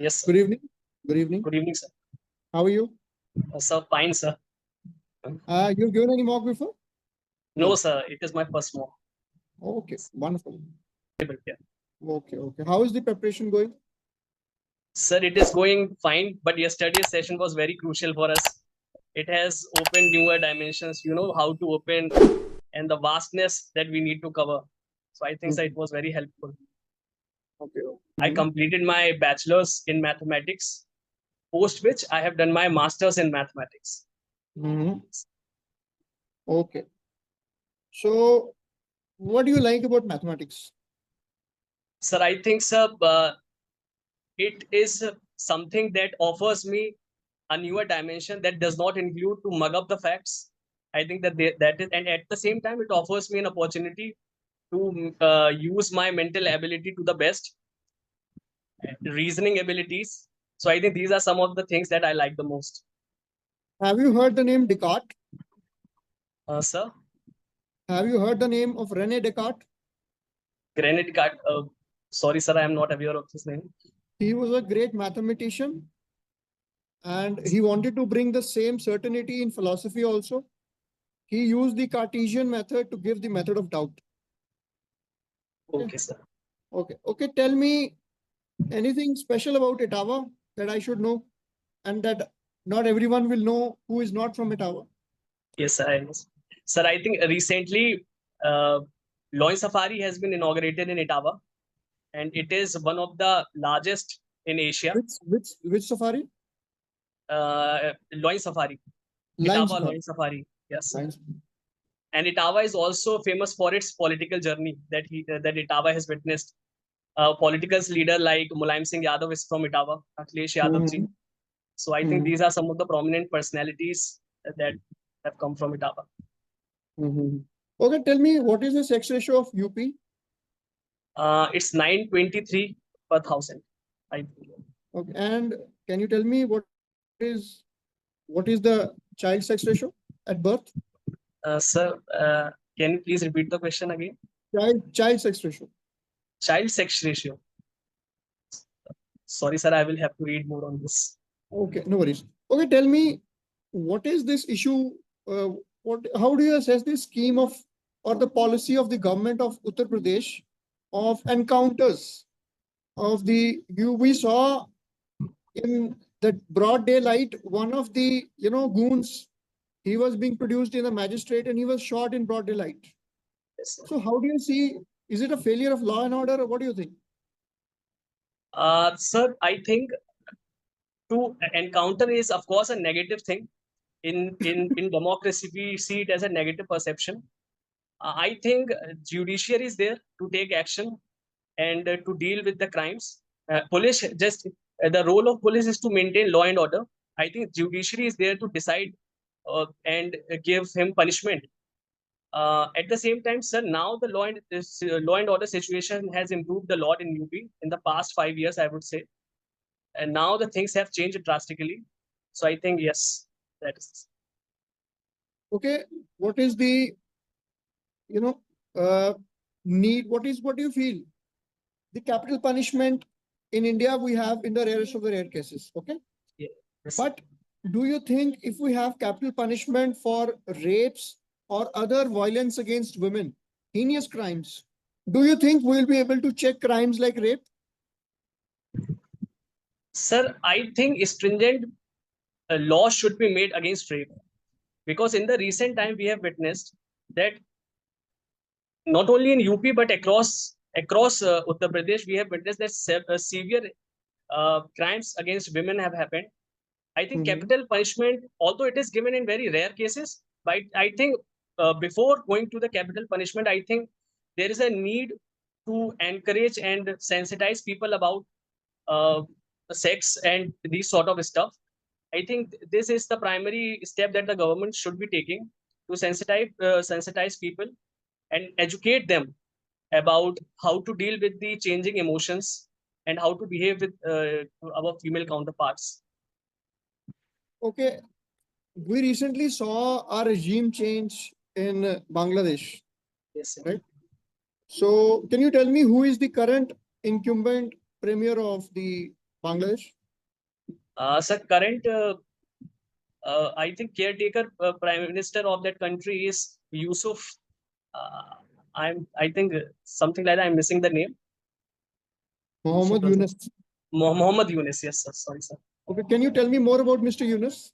Yes, sir. Good evening. Good evening. Good evening, sir. How are you? Sir, fine, sir. You've given any mock before? No, sir. It is my first mock. Okay, wonderful. Yeah. Okay. How is the preparation going? Sir, it is going fine, but yesterday's session was very crucial for us. It has opened newer dimensions, how to open and the vastness that we need to cover. So I think, sir, it was very helpful. Okay. I completed my bachelor's in mathematics, post which I have done my master's in mathematics. Okay. So, what do you like about mathematics? Sir, I think, sir, it is something that offers me a newer dimension that does not include to mug up the facts. I think that that is, and at the same time, it offers me an opportunity to use my mental ability to the best, reasoning abilities. So I think these are some of the things that I like the most. Have you heard the name Descartes? Sir? Have you heard the name of René Descartes? René Descartes. Sorry, sir, I am not aware of his name. He was a great mathematician, and he wanted to bring the same certainty in philosophy also. He used the Cartesian method to give the method of doubt. Okay, sir. Okay. Tell me anything special about Etava that I should know, and that not everyone will know who is not from Etava. Yes, sir. Sir, I think recently Loin Safari has been inaugurated in Etava, and it is one of the largest in Asia. Which safari? Loin Safari. Etava Loin Safari. Yes. And Etava is also famous for its political journey that Etava has witnessed. Political leader like Mulayam Singh Yadav is from Etava, Akhilesh Yadav ji. So I think these are some of the prominent personalities that have come from Etava. Okay, tell me, what is the sex ratio of UP? It's 923 per 1,000. Okay, and can you tell me what is the child sex ratio at birth? Sir, can you please repeat the question again? Child sex ratio. Child sex ratio. Sorry, sir, I will have to read more on this. Okay, no worries. Okay, tell me, what is this issue? How do you assess this scheme of, or the policy of the government of Uttar Pradesh of encounters of we saw in the broad daylight, one of the goons, he was being produced in a magistrate and he was shot in broad daylight. Yes, so how do you see, is it a failure of law and order, or what do you think? Sir, I think to encounter is of course a negative thing. In democracy, we see it as a negative perception. I think judiciary is there to take action and to deal with the crimes. Police the role of police is to maintain law and order. I think judiciary is there to decide and give him punishment. At the same time, sir, now the law and order situation has improved a lot in UP in the past 5 years, I would say, and now the things have changed drastically. So I think yes, that is. Okay, what is the need? What do you feel? The capital punishment in India we have in the rarest of the rare cases. Okay. Yeah. Yes. But do you think if we have capital punishment for rapes or other violence against women, heinous crimes, do you think we'll be able to check crimes like rape? Sir, I think stringent laws should be made against rape, because in the recent time we have witnessed that not only in UP but across Uttar Pradesh, we have witnessed that severe crimes against women have happened. I think capital punishment, although it is given in very rare cases, but I think before going to the capital punishment, I think there is a need to encourage and sensitize people about sex and these sort of stuff. I think this is the primary step that the government should be taking to sensitize people and educate them about how to deal with the changing emotions and how to behave with our female counterparts. Okay, we recently saw a regime change in Bangladesh. Yes, sir. Right. So, can you tell me who is the current incumbent premier of the Bangladesh? Sir, current I think caretaker prime minister of that country is Yusuf. Uh, I think something like that. I'm missing the name. Mohammed Yusuf Yunus. Mohammed Yunus. Yes, sir. Sorry, sir. Okay, can you tell me more about Mr. Yunus?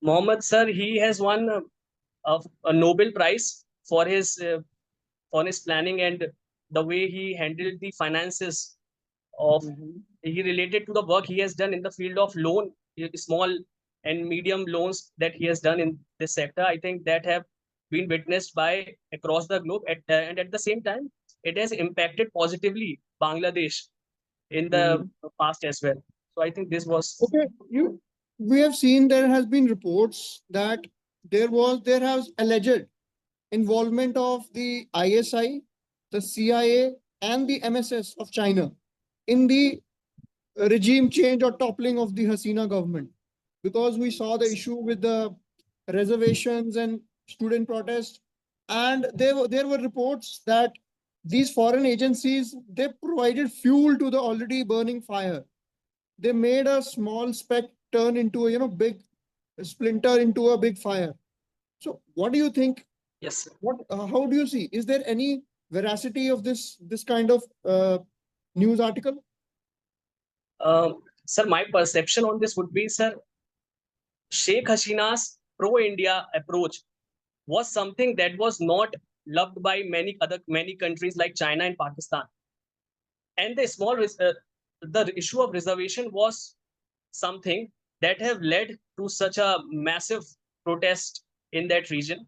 Mohammed, sir, he has won a Nobel Prize for his planning and the way he handled the finances of. He related to the work he has done in the field of loan, small and medium loans that he has done in this sector. I think that have been witnessed by across the globe, and at the same time, it has impacted positively Bangladesh in the past as well. So I think this was Okay, we have seen there has been reports that there has alleged involvement of the ISI, the CIA, and the MSS of China in the regime change or toppling of the Hasina government, because we saw the issue with the reservations and student protests, and there were reports that these foreign agencies, they provided fuel to the already burning fire. They made a small speck turn into a big splinter into a big fire. So what do you think? yes. How do you see? Is there any veracity of this kind of news article? Sir, my perception on this would be, sir, Sheikh Hasina's pro-India approach was something that was not loved by many countries like China and Pakistan. And the issue of reservation was something that have led to such a massive protest in that region.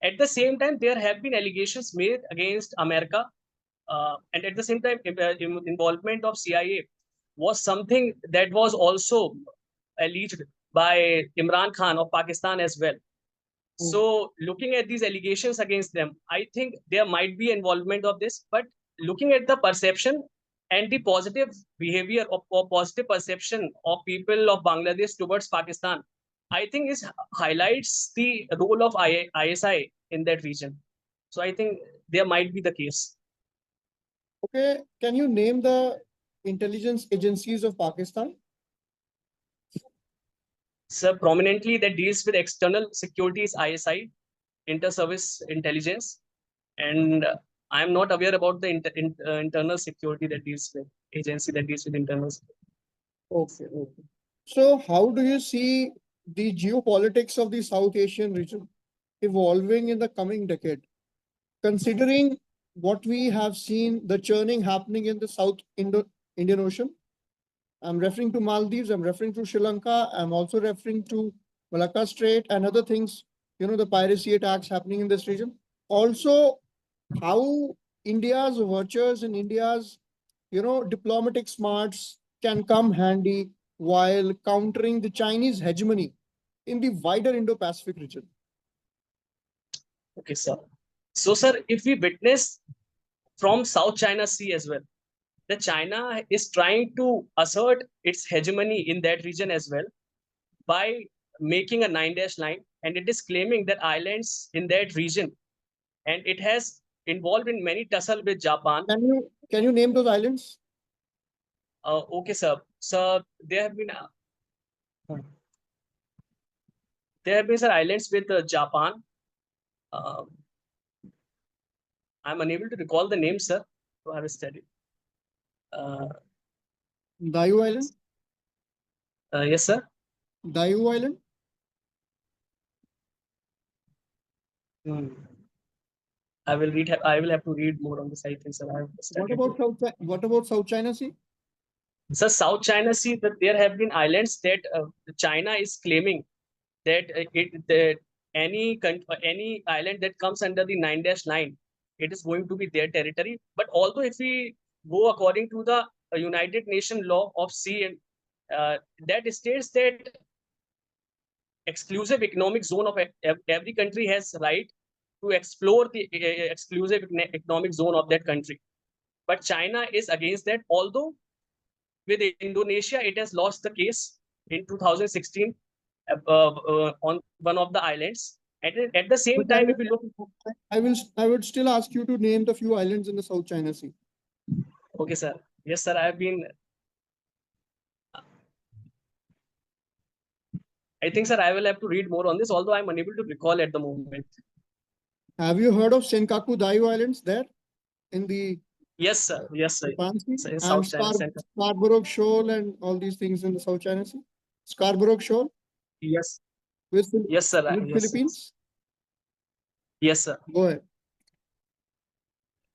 At the same time, there have been allegations made against America, and at the same time, involvement of CIA was something that was also alleged by Imran Khan of Pakistan as well. So, looking at these allegations against them, I think there might be involvement of this, but looking at the perception and the positive behavior or positive perception of people of Bangladesh towards Pakistan, I think is highlights the role of ISI in that region. So, I think there might be the case. Okay, can you name the intelligence agencies of Pakistan? So, prominently that deals with external security is ISI, Inter-Service Intelligence, and I'm not aware about the internal security that deals with agency that deals with internal security. Okay, okay. So how do you see the geopolitics of the South Asian region evolving in the coming decade, considering what we have seen, the churning happening in the South Indian Ocean? I'm referring to Maldives, I'm referring to Sri Lanka, I'm also referring to Malacca Strait and other things, the piracy attacks happening in this region. Also, how India's virtues and India's, diplomatic smarts can come handy while countering the Chinese hegemony in the wider Indo-Pacific region. Okay, sir. So, sir, if we witness from South China Sea as well, the China is trying to assert its hegemony in that region as well by making a 9-dash line, and it is claiming that islands in that region, and it has involved in many tussle with Japan. Can you name those islands? Okay, sir. So there have been sir, islands with Japan. I'm unable to recall the name, sir. To have studied. Diu Island? Yes, sir. Diu Island? I will have to read more on this. I think, sir. What about South China Sea? So South China Sea, that there have been islands that China is claiming that any island that comes under the 9-dash line, it is going to be their territory. But although if we go according to the United Nations law of sea, and that states that exclusive economic zone of every country has right to explore the exclusive economic zone of that country. But China is against that, although with Indonesia, it has lost the case in 2016 on one of the islands. At the same time, if we look, I would still ask you to name the few islands in the South China Sea. okay, sir. Yes, sir. I have been I think, sir, I will have to read more on this, although I'm unable to recall at the moment. Have you heard of Senkaku Daiyu Islands there in the Yes, sir. Yes, sir. Japan Sea So in and South China Center. Scarborough Shoal and all these things in the South China Sea? Scarborough Shoal Yes. with, Yes, sir. with Yes, sir. Philippines? Yes, sir. Go ahead.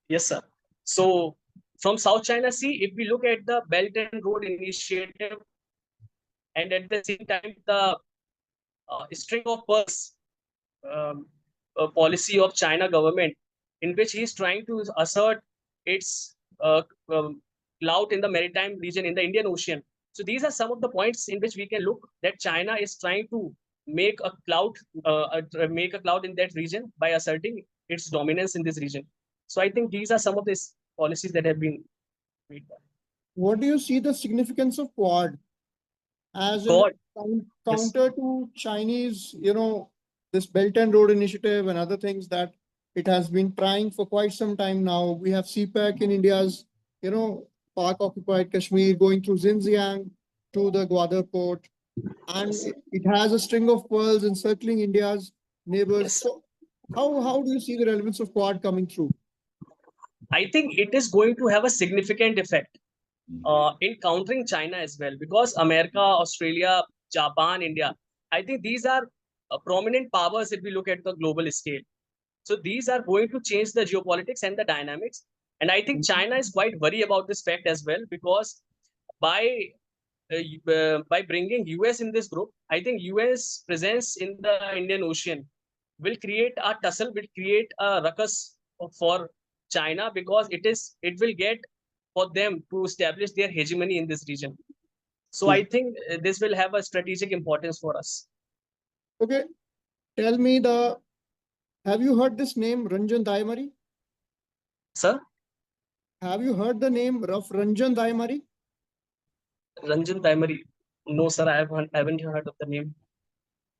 Yes, sir. So from South China Sea, if we look at the Belt and Road Initiative, and at the same time the string of pearls policy of China government, in which he is trying to assert its clout in the maritime region in the Indian Ocean. So these are some of the points in which we can look that China is trying to make a clout in that region by asserting its dominance in this region. So I think these are some of these policies that have been made. What do you see the significance of Quad as a God, yes. counter to Chinese, this Belt and Road Initiative and other things that it has been trying for quite some time now? We have CPAC in India's, Pak occupied Kashmir going through Xinjiang to the Gwadar port, and Yes. it has a string of pearls encircling India's neighbors. Yes. So how do you see the relevance of Quad coming through? I think it is going to have a significant effect in countering China as well, because America, Australia, Japan, India, I think these are prominent powers if we look at the global scale. So these are going to change the geopolitics and the dynamics. And I think China is quite worried about this fact as well, because by by bringing US in this group, I think US presence in the Indian Ocean will create a tussle, will create a ruckus for China, because it will get for them to establish their hegemony in this region. So I think this will have a strategic importance for us. Okay, tell me have you heard this name Ranjan Daimari? Sir? Have you heard the name Ranjan Daimari? Ranjan Daimari. No, sir, I haven't heard of the name.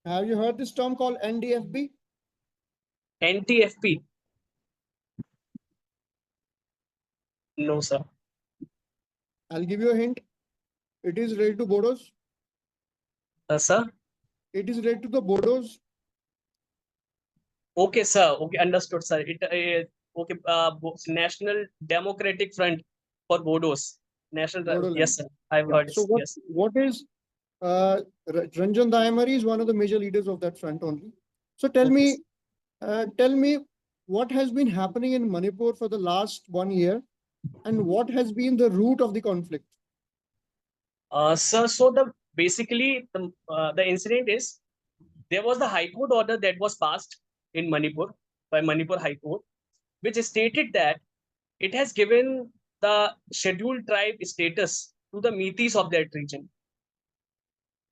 Have you heard this term called NDFB? NTFP. No, sir. I'll give you a hint. It is related to Bodos. Sir? It is related to the Bodos. Okay, sir. Okay, understood, sir. Okay. National Democratic Front for Bodos. Bodoland. Yes, sir. I've heard it. So Yes. what is Ranjan Daimari is one of the major leaders of that front only. So tell me what has been happening in Manipur for the last 1 year, and what has been the root of the conflict? Sir, so the incident is, there was the High Court order that was passed in Manipur by Manipur High Court, which stated that it has given the scheduled tribe status to the Metis of that region.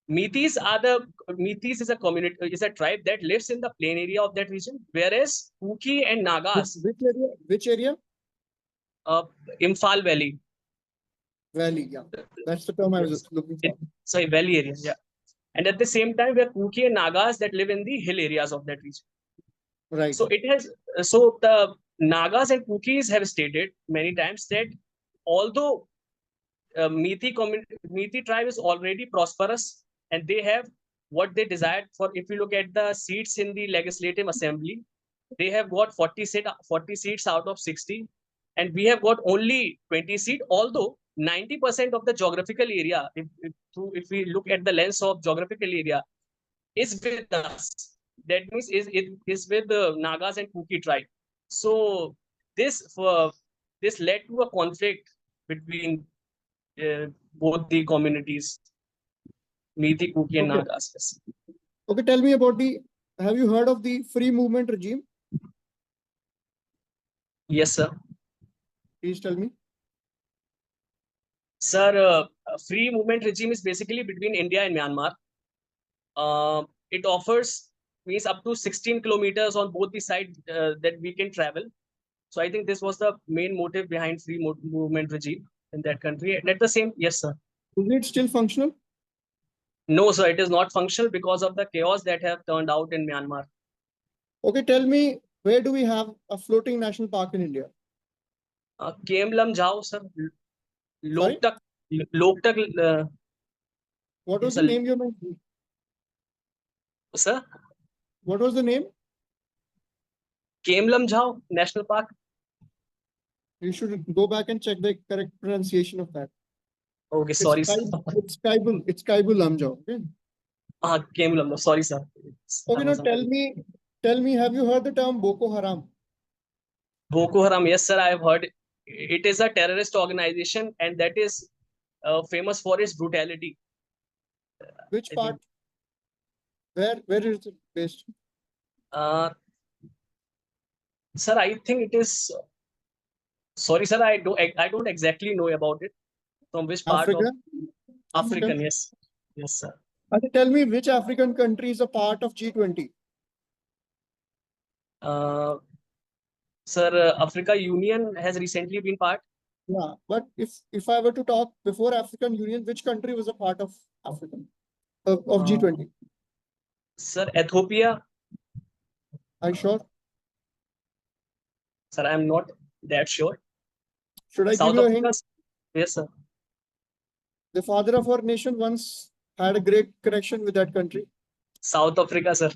Metis is a community, is a tribe that lives in the plain area of that region, whereas Kuki and Nagas. Which area? Which area? Imphal Valley. Valley, yeah. That's the term I was looking for. Sorry, valley area, yeah. And at the same time, we have Kuki and Nagas that live in the hill areas of that region. Right. So so the Nagas and Kukis have stated many times that although Methi tribe is already prosperous and they have what they desired for, if you look at the seats in the Legislative Assembly, they have got 40 seats out of 60, and we have got only 20 seats, although 90% of the geographical area, if we look at the lens of geographical area, is with us. That means it is with the Nagas and Kuki tribe. So this led to a conflict between both the communities, Methi, Kuki, and Nagas. Okay, tell me about have you heard of the free movement regime? Yes, sir. Please tell me. Sir, free movement regime is basically between India and Myanmar. It offers means up to 16 kilometers on both the sides that we can travel. So I think this was the main motive behind free movement regime in that country. And at the same, yes, sir. Is it still functional? No, sir, it is not functional because of the chaos that have turned out in Myanmar. Okay, tell me, where do we have a floating national park in India? Kemlam Jao, sir. Loktak. What was the name you mentioned? Sir, What was the name? Kemlamjhao National Park. You should go back and check the correct pronunciation of that. Okay, sorry, sir. It's Kaibul. It's Kaibul Lamjao. Okay. Kemlamjhao. Sorry, sir. Okay, now tell me, have you heard the term Boko Haram? Boko Haram. Yes, sir. I have heard. It is a terrorist organization, and that is famous for its brutality. Which I part? think. Where is it based? Sir, I think it is. Sorry, sir. I don't exactly know about it. From which part of Africa? African? Yes. Yes, sir. Okay, tell me which African country is a part of G20? Sir, Africa Union has recently been part. Yeah, but if I were to talk before African Union, which country was a part of African of G20? Sir, Ethiopia. Are you sure? Sir, I am not that sure. Should I South give you a Africa. hint? Yes, sir. The father of our nation once had a great connection with that country. South Africa, sir.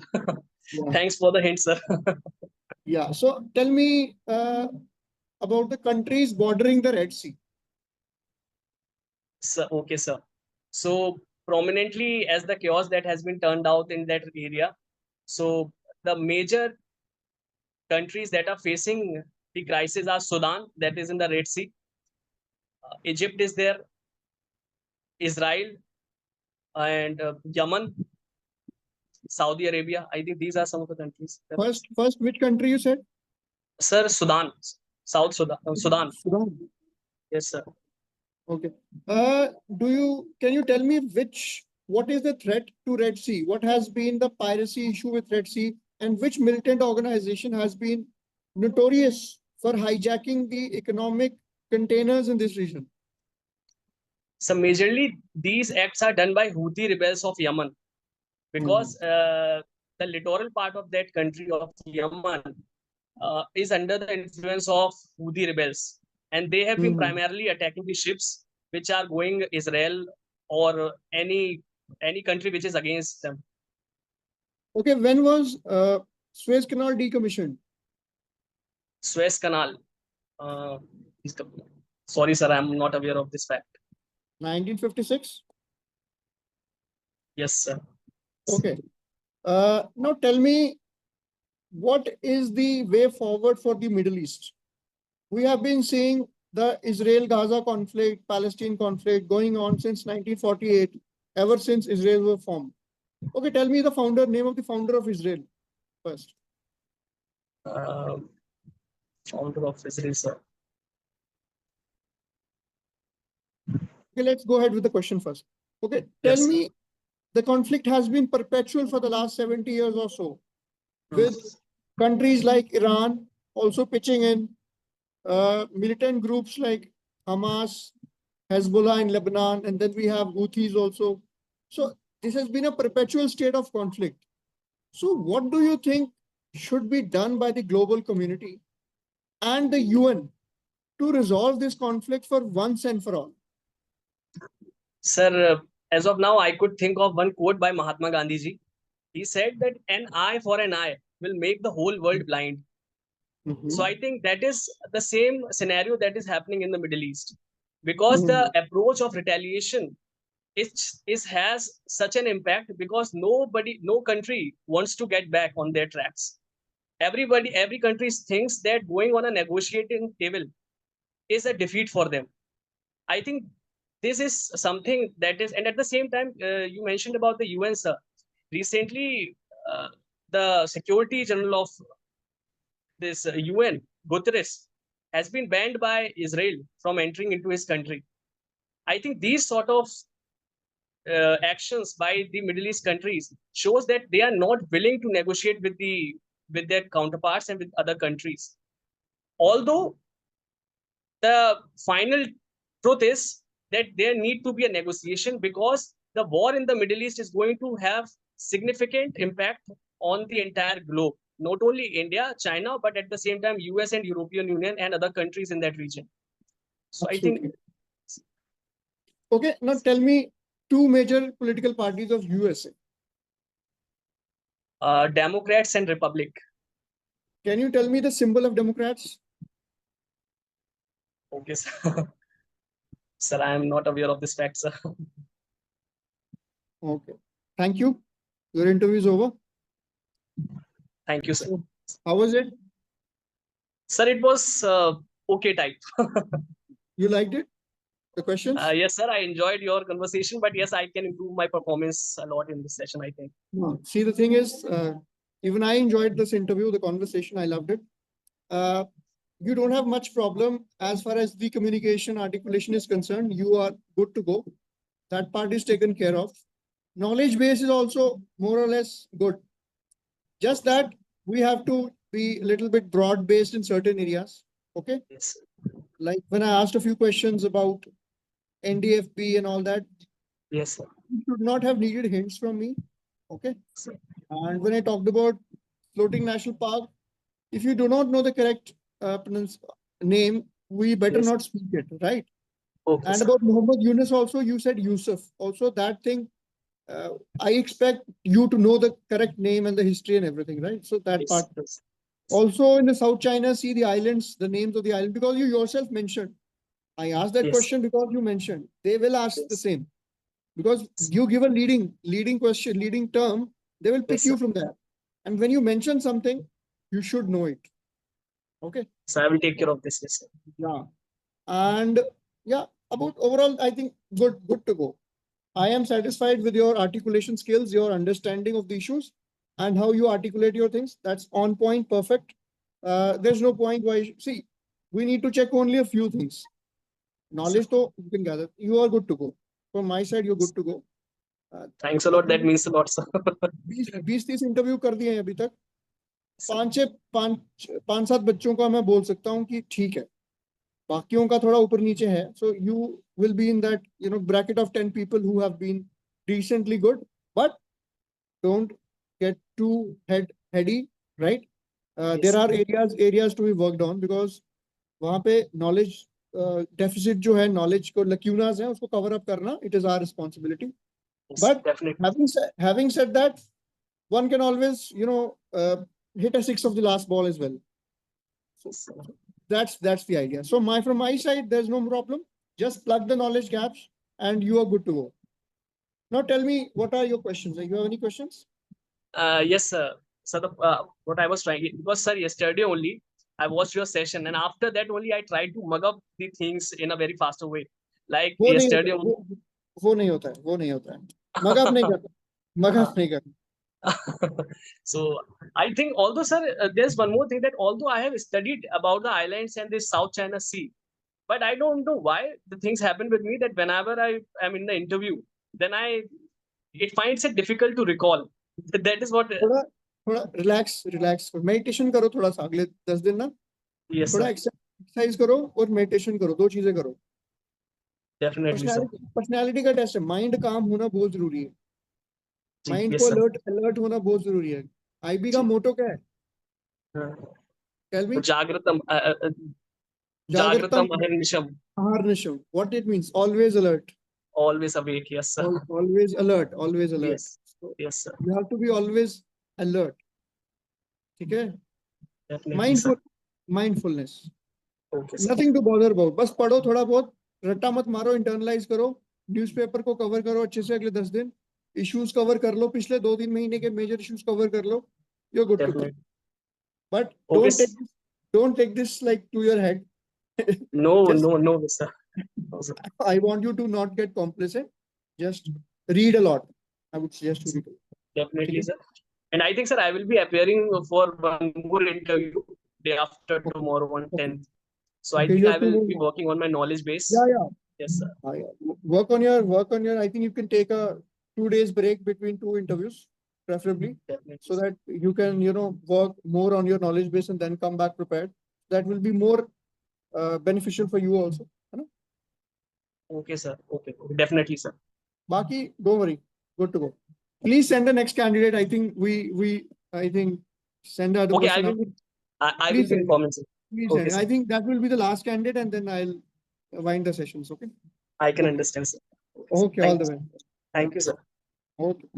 Yeah. Thanks for the hint, sir. Yeah. So tell me about the countries bordering the Red Sea. Sir, okay, sir. So prominently as the chaos that has been turned out in that area, so the major countries that are facing the crisis are Sudan, that is in the Red Sea. Egypt is there, Israel, and Yemen, Saudi Arabia. I think these are some of the countries. First, which country you said? Sir, Sudan, South Sudan. Sudan. Sudan. Yes, sir. Okay. Can you tell me what is the threat to Red Sea? What has been the piracy issue with Red Sea, and which militant organization has been notorious for hijacking the economic containers in this region? So majorly these acts are done by Houthi rebels of Yemen, because the littoral part of that country of Yemen is under the influence of Houthi rebels, and they have been primarily attacking the ships which are going Israel or any country which is against them. Okay, when was Suez Canal decommissioned? Suez Canal. Sorry, sir, I am not aware of this fact. 1956. Yes, sir. Okay. Now tell me, what is the way forward for the Middle East? We have been seeing the Israel-Gaza conflict, Palestine conflict going on since 1948, ever since Israel was formed. Okay, tell me the name of the founder of Israel first. Founder of Israel, sir. Okay, let's go ahead with the question first. Okay, tell Yes, me, the conflict has been perpetual for the last 70 years or so, with countries like Iran also pitching in, militant groups like Hamas, Hezbollah in Lebanon, and then we have Houthis also. So this has been a perpetual state of conflict. So what do you think should be done by the global community and the UN to resolve this conflict for once and for all? Sir, as of now, I could think of one quote by Mahatma Gandhi ji. He said that an eye for an eye will make the whole world blind. So I think that is the same scenario that is happening in the Middle East, because the approach of retaliation has such an impact, because no country wants to get back on their tracks. Every country thinks that going on a negotiating table is a defeat for them. I think this is something that is, and at the same time, you mentioned about the UN, sir. Recently, the Security General of this UN, Guterres, has been banned by Israel from entering into his country. I think these sort of actions by the Middle East countries shows that they are not willing to negotiate with their counterparts and with other countries. Although the final truth is that there need to be a negotiation, because the war in the Middle East is going to have significant impact on the entire globe, not only India, China, but at the same time US and European Union and other countries in that region. So Absolutely. I think. Okay, now tell me two major political parties of USA. Democrats and Republic. Can you tell me the symbol of Democrats? Okay, sir. Sir, I am not aware of this fact, sir. Okay. Thank you. Your interview is over. Thank you, sir. So, how was it? Sir, it was okay type. You liked it? The questions? Yes, sir. I enjoyed your conversation, but yes, I can improve my performance a lot in this session, I think. No. See, the thing is, even I enjoyed this interview, the conversation. I loved it. You don't have much problem as far as the communication articulation is concerned. You are good to go. That part is taken care of. Knowledge base is also more or less good. Just that we have to be a little bit broad based in certain areas. Okay. Yes. Like when I asked a few questions about NDFB and all that, Yes, sir. you should not have needed hints from me. Okay. Sir. And when I talked about floating national park, if you do not know the correct name, we better Yes. not speak it, right? Okay, And sir. about Muhammad Yunus also, you said Yusuf. Also, that thing, I expect you to know the correct name and the history and everything, right? So that Yes, part. yes. Also in the South China Sea, the islands, the names of the island, because you yourself mentioned. I asked that Yes. question because you mentioned. They will ask Yes. the same. Because you give a leading question, leading term, they will pick Yes, you sir. from there. And when you mention something, you should know it. Okay. So I will take care of this. Yes, sir. Yeah. And yeah, about overall, I think good to go. I am satisfied with your articulation skills, your understanding of the issues, and how you articulate your things. That's on point, perfect. There's no point why. See, we need to check only a few things. Knowledge, though, you can gather. You are good to go. From my side, you're good to go. Thanks a lot. That means a lot, sir. 20-30 interview कर दिए हैं अभी तक. 5-7 बच्चों का मैं बोल सकता हूँ कि ठीक है. बाकियों का थोड़ा ऊपर नीचे है. So you will be in that bracket of 10 people who have been decently good, but don't get too heady, right? Yes, There sir. are areas to be worked on because वहाँ पे knowledge deficit जो है, knowledge को lacunas है, उसको cover up करना, it is our responsibility. Yes, But definitely. having said that, one can always hit a six of the last ball as well. So Yes, sir. that's the idea. So from my side, there's no problem. Just plug the knowledge gaps and you are good to go. Now tell me, what are your questions? Do you have any questions? Yes, sir. So what I was trying, because sir, yesterday only I watched your session, and after that only I tried to mug up the things in a very faster way. Like वो नहीं yesterday होता है, only. वो नहीं होता है, वो नहीं होता है. मगअप नहीं करता, मगअप नहीं करता. So I think, although sir, there's one more thing, that although I have studied about the islands and the South China Sea, but I don't know why the things happen with me that whenever I am in the interview, then it finds it difficult to recall. That is what. थोड़ा relax meditation करो थोड़ा सा अगले 10 दिन ना. Yes, थोड़ा sir. Exercise करो और मेडिटेशन करो, 2 चीजें करो. Definitely, sir. पर्सनैलिटी का टेस्ट है. माइंड काम होना बहुत जरूरी है. जी, माइंड yes, को sir. अलर्ट होना बहुत जरूरी है. आईबी का जी. मोटो क्या है? हाँ. Tell me. Jagratam, जागृतम Jagratam Aharnisham. अहर्निशम. What it means? Always alert. Always awake. Yes, sir. Always alert. Always alert. Yes. So Yes, sir. you have to be always alert. ठीक है? Definitely, sir. Mindfulness. Okay, sir. Nothing to bother about. बस पढ़ो थोड़ा बहुत, रट्टा मत मारो, internalise करो, न्यूज़पेपर को कवर करो अच्छे से अगले 10 दिन, इश्यूज कवर कर लो, पिछले 2-3 महीने के मेजर इश्यूज कवर कर लो, you're good to go. Definitely. But Okay. don't take this like to your head. No, Just, no, sir. No, sir. I want you to not get complacent. Just read a lot. I would suggest you read. Definitely, Okay. sir. And I think, sir, I will be appearing for one more interview day after tomorrow on 10th. So I Okay, think you I have to will move be on. working on my knowledge base. Yeah. Yes, sir. Yeah. Work on your. I think you can take a 2 days break between 2 interviews, preferably, Definitely. so that you can work more on your knowledge base and then come back prepared. That will be more beneficial for you also. है ना? Okay, sir. Okay. Definitely, sir. Baki, don't worry. Good to go. Please send the next candidate. I think I think send the other Okay, person. I will Please be send it. informing, sir. Please Okay, send it. sir. I think that will be the last candidate, and then I'll wind the sessions. Okay. I can Okay. understand, sir. Okay, sir. Okay. All the best. Thank you, sir. Okay.